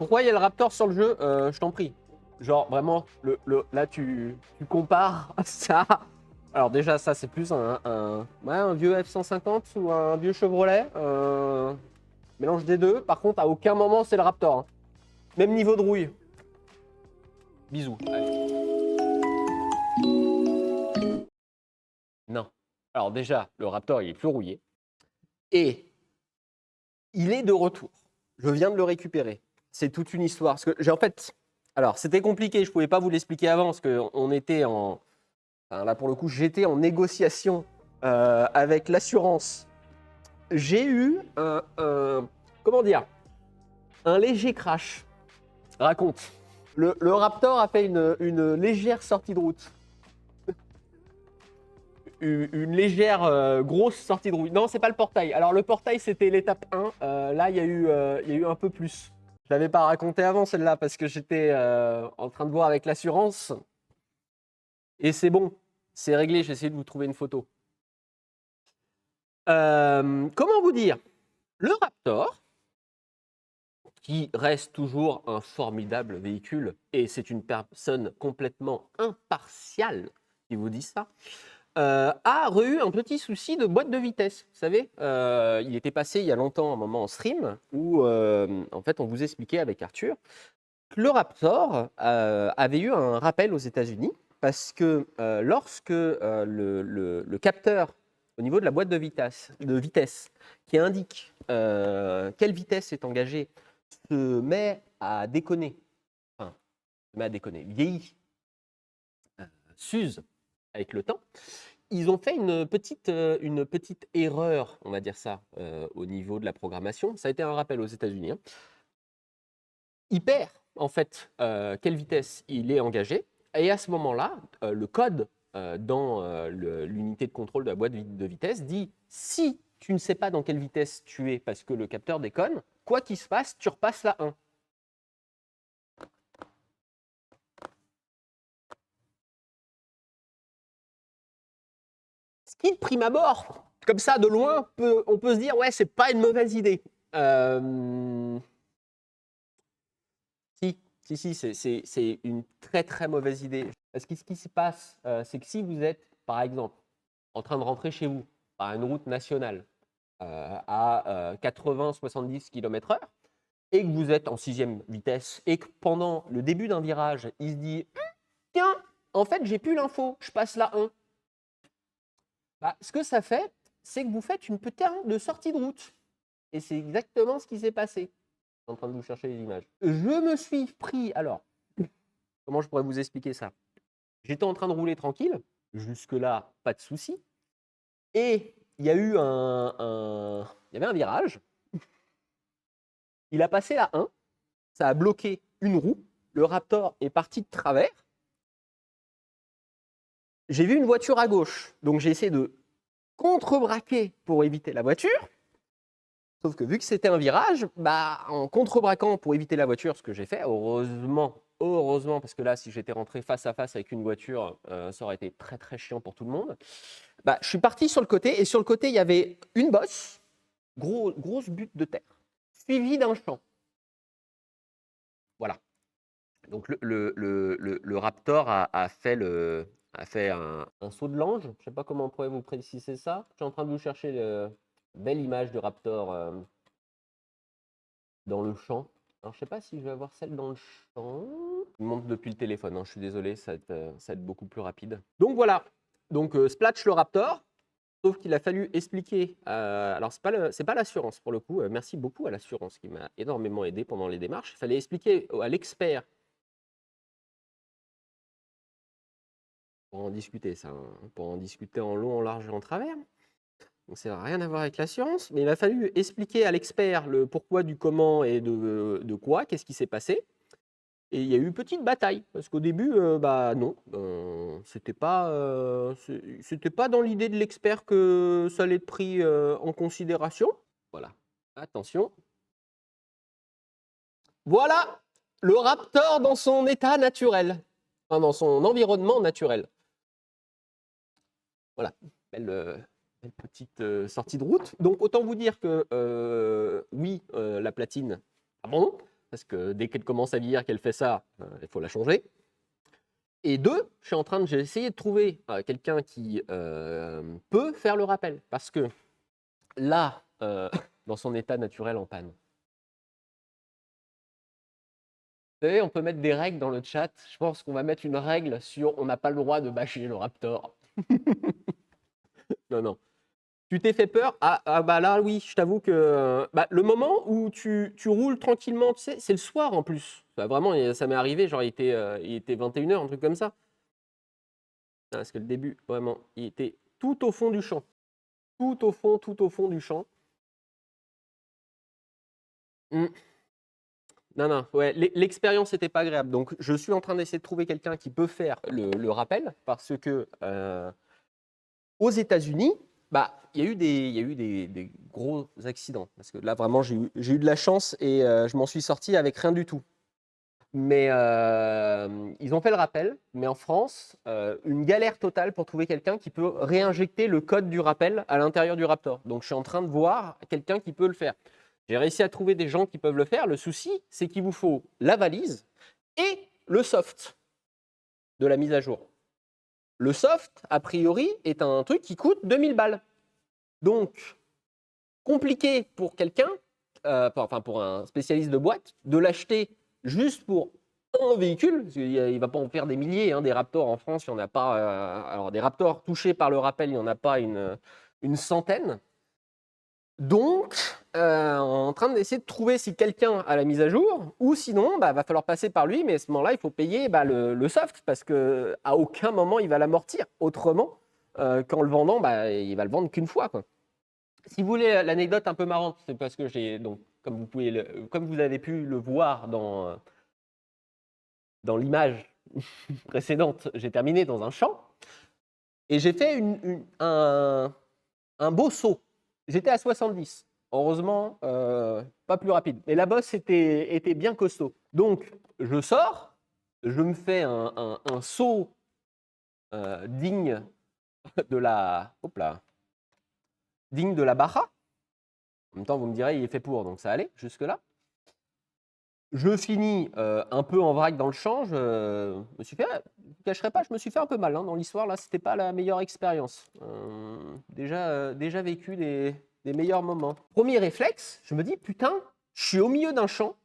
Pourquoi il y a le Raptor sur le jeu? Je t'en prie. Genre, vraiment, là, tu compares ça. Alors, déjà, ça, c'est plus ouais, un vieux F-150 ou un vieux Chevrolet. Mélange des deux. Par contre, à aucun moment, c'est le Raptor, hein. Même niveau de rouille. Bisous. Allez. Non. Alors, déjà, le Raptor, il est plus rouillé. Et il est de retour. Je viens de le récupérer. C'est toute une histoire. Parce que j'ai en fait. Alors, c'était compliqué. Je ne pouvais pas vous l'expliquer avant parce qu'on était en. Enfin, là, pour le coup, j'étais en négociation avec l'assurance. J'ai eu comment dire, un léger crash. Raconte. Le Raptor a fait une légère sortie de route. Une légère grosse sortie de route. Non, c'est pas le portail. Alors, le portail, c'était l'étape 1. Là, il y a eu un peu plus. Je l'avais pas raconté avant celle-là parce que j'étais en train de voir avec l'assurance. Et c'est bon, c'est réglé. J'ai essayé de vous trouver une photo. Comment vous dire? Le Raptor, qui reste toujours un formidable véhicule, et c'est une personne complètement impartiale qui vous dit ça, a eu un petit souci de boîte de vitesse. Vous savez, il était passé il y a longtemps un moment en stream où en fait on vous expliquait avec Arthur que le Raptor avait eu un rappel aux États-Unis parce que lorsque le capteur au niveau de la boîte de vitesse qui indique quelle vitesse est engagée se met à déconner, enfin, se met à déconner, vieillit, s'use avec le temps, ils ont fait une petite erreur, on va dire ça, au niveau de la programmation. Ça a été un rappel aux États-Unis, hein. Il perd, en fait, quelle vitesse il est engagé. Et à ce moment-là, le code dans l'unité de contrôle de la boîte de vitesse dit si tu ne sais pas dans quelle vitesse tu es parce que le capteur déconne, quoi qu'il se passe, tu repasses la 1. Ce qui, de prime abord, comme ça, de loin, on peut se dire, ouais, c'est pas une mauvaise idée. Si, c'est une très très mauvaise idée. Parce que ce qui se passe, c'est que si vous êtes, par exemple, en train de rentrer chez vous par une route nationale à 80-70 km/h et que vous êtes en 6e vitesse et que pendant le début d'un virage, il se dit tiens, en fait, j'ai plus l'info, je passe la 1. Bah, ce que ça fait, c'est que vous faites une petite de sortie de route. Et c'est exactement ce qui s'est passé. Je suis en train de vous chercher les images. Je me suis pris. Alors, comment je pourrais vous expliquer ça? J'étais en train de rouler tranquille. Jusque-là, pas de souci. Et il y a eu il y avait un virage. Il a passé la 1. Ça a bloqué une roue. Le Raptor est parti de travers. J'ai vu une voiture à gauche. Donc, j'ai essayé de contrebraquer pour éviter la voiture. Sauf que vu que c'était un virage, bah, en contrebraquant pour éviter la voiture, ce que j'ai fait, heureusement, parce que là, si j'étais rentré face à face avec une voiture, ça aurait été très très chiant pour tout le monde. Bah, je suis parti sur le côté, et sur le côté, il y avait une bosse, grosse butte de terre, suivie d'un champ. Voilà. Donc le Raptor a fait un saut de l'ange. Je ne sais pas comment on pourrait vous préciser ça. Je suis en train de vous chercher belle image de Raptor dans le champ. Alors, je sais pas si je vais avoir celle dans le champ. Je monte depuis le téléphone, hein, je suis désolé, ça va être beaucoup plus rapide. Donc voilà, donc Splatch le Raptor, sauf qu'il a fallu expliquer. Alors, c'est pas l'assurance pour le coup. Merci beaucoup à l'assurance qui m'a énormément aidé pendant les démarches. Il fallait expliquer à l'expert. Pour en discuter, ça, hein, pour en discuter en long, en large et en travers. Donc ça n'a rien à voir avec l'assurance, mais il a fallu expliquer à l'expert le pourquoi du comment et de quoi, qu'est-ce qui s'est passé. Et il y a eu une petite bataille, parce qu'au début, bah non, c'était pas dans l'idée de l'expert que ça allait être pris en considération. Voilà, attention. Voilà le Raptor dans son état naturel, enfin, dans son environnement naturel. Voilà, belle petite sortie de route. Donc autant vous dire que oui, la platine, ah bon, parce que dès qu'elle commence à vieillir, qu'elle fait ça, il faut la changer. Et 2, j'ai essayé de trouver quelqu'un qui peut faire le rappel, parce que là, dans son état naturel en panne, vous savez, on peut mettre des règles dans le chat. Je pense qu'on va mettre une règle sur on n'a pas le droit de bâcher le Raptor. Non, non. Tu t'es fait peur? Bah là, oui, je t'avoue que le moment où tu roules tranquillement, tu sais, c'est le soir en plus. Bah, vraiment, ça m'est arrivé, genre il était 21h, un truc comme ça. Parce que le début, vraiment, il était tout au fond du champ. Tout au fond du champ. Mm. Non, non, ouais, l'expérience n'était pas agréable. Donc, je suis en train d'essayer de trouver quelqu'un qui peut faire le rappel, parce que aux États-Unis, il y a eu des gros accidents. Parce que là, vraiment, j'ai eu de la chance et je m'en suis sorti avec rien du tout. Mais ils ont fait le rappel, mais en France, une galère totale pour trouver quelqu'un qui peut réinjecter le code du rappel à l'intérieur du Raptor. Donc, je suis en train de voir quelqu'un qui peut le faire. J'ai réussi à trouver des gens qui peuvent le faire. Le souci, c'est qu'il vous faut la valise et le soft de la mise à jour. Le soft, a priori, est un truc qui coûte 2000 balles. Donc, compliqué pour quelqu'un, pour un spécialiste de boîte, de l'acheter juste pour un véhicule, parce qu'il ne va pas en faire des milliers, des Raptors en France, il n'y en a pas. Alors, des Raptors touchés par le rappel, il n'y en a pas une centaine. Donc, en train d'essayer de trouver si quelqu'un a la mise à jour, ou sinon, va falloir passer par lui, mais à ce moment-là, il faut payer le soft, parce qu'à aucun moment, il va l'amortir. Autrement, qu'en le vendant, il va le vendre qu'une fois, quoi. Si vous voulez l'anecdote un peu marrante, c'est parce que j'ai, donc, comme vous avez pu le voir dans l'image précédente, j'ai terminé dans un champ, et j'ai fait un beau saut. J'étais à 70. Heureusement, pas plus rapide. Mais la bosse était bien costaud. Donc, je sors, je me fais un saut digne de la... Hop là. Digne de la Baja. En même temps, vous me direz, il est fait pour, donc ça allait jusque-là. Je finis un peu en vrac dans le champ. Je me suis fait, je ne cacherai pas, je me suis fait un peu mal dans l'histoire. Là, c'était pas la meilleure expérience. Déjà vécu des meilleurs moments. Premier réflexe, je me dis, putain, je suis au milieu d'un champ.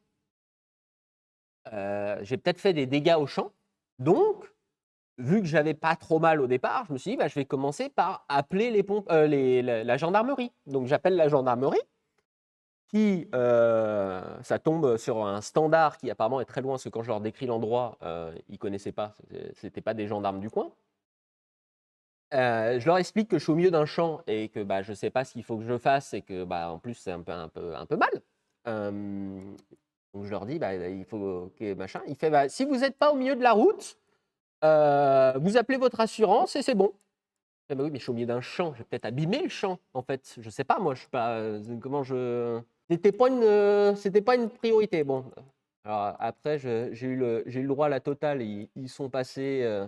J'ai peut-être fait des dégâts au champ. Donc, vu que j'avais pas trop mal au départ, je me suis dit, je vais commencer par appeler les pompes, la gendarmerie. Donc, j'appelle la gendarmerie. Ça tombe sur un standard qui apparemment est très loin, parce que quand je leur décris l'endroit, ils ne connaissaient pas, c'était pas des gendarmes du coin. Je leur explique que je suis au milieu d'un champ et que je ne sais pas ce qu'il faut que je fasse et que en plus c'est un peu mal. Donc je leur dis il faut que machin. Il fait si vous n'êtes pas au milieu de la route, vous appelez votre assurance et c'est bon. Oui, mais je suis au milieu d'un champ, je vais peut-être abîmer le champ en fait. Je sais pas, moi je suis pas comment je. C'était pas une priorité. Bon, alors après j'ai eu le droit à la totale. Ils sont passés. Je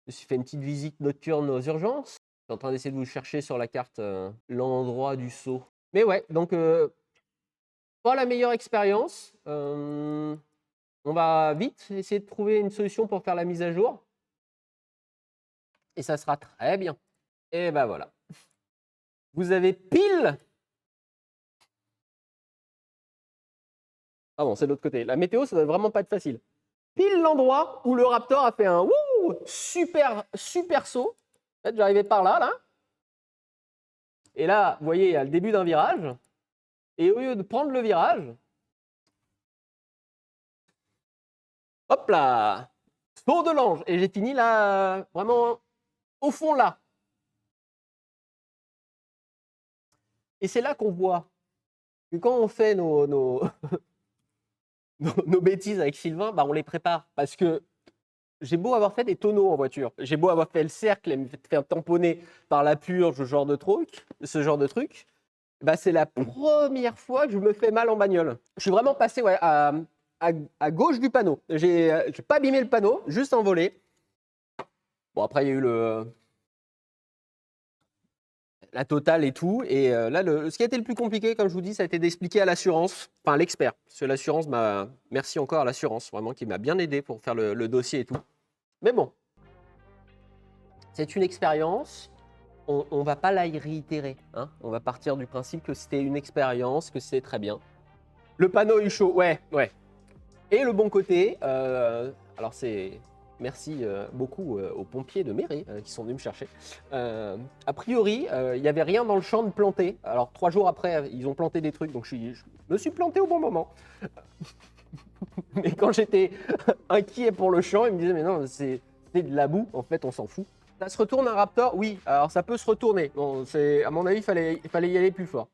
me suis fait une petite visite nocturne aux urgences. Je suis en train d'essayer de vous chercher sur la carte l'endroit du saut. Mais ouais, donc pas la meilleure expérience. On va vite essayer de trouver une solution pour faire la mise à jour. Et ça sera très bien. Et voilà. Vous avez pile. Ah bon, c'est de l'autre côté. La météo, ça doit vraiment pas être facile. Pile l'endroit où le Raptor a fait un super saut. En fait, j'arrivais par là. Et là, vous voyez, il y a le début d'un virage. Et au lieu de prendre le virage, hop là, saut de l'ange. Et j'ai fini là, vraiment au fond là. Et c'est là qu'on voit que quand on fait nos bêtises avec Sylvain, on les prépare. Parce que j'ai beau avoir fait des tonneaux en voiture, j'ai beau avoir fait le cercle et me faire tamponner par la purge, ce genre de truc, c'est la première fois que je me fais mal en bagnole. Je suis vraiment passé à gauche du panneau. J'ai pas abîmé le panneau, juste envolé. Bon, après, il y a eu la totale et tout. Et là, ce qui a été le plus compliqué, comme je vous dis, ça a été d'expliquer à l'assurance, enfin l'expert. Parce que l'assurance m'a. Merci encore à l'assurance, vraiment, qui m'a bien aidé pour faire le dossier et tout. Mais bon, c'est une expérience. On ne va pas la réitérer. Hein. On va partir du principe que c'était une expérience, que c'est très bien. Le panneau est chaud, ouais. Et le bon côté, alors c'est. Merci beaucoup aux pompiers de mairie qui sont venus me chercher. A priori, il n'y avait rien dans le champ de planter. Alors 3 jours après, ils ont planté des trucs, donc je me suis planté au bon moment. Mais quand j'étais inquiet pour le champ, ils me disaient mais non, c'est de la boue, en fait on s'en fout. Ça se retourne un Raptor? Oui, alors ça peut se retourner. Bon, à mon avis, il fallait y aller plus fort.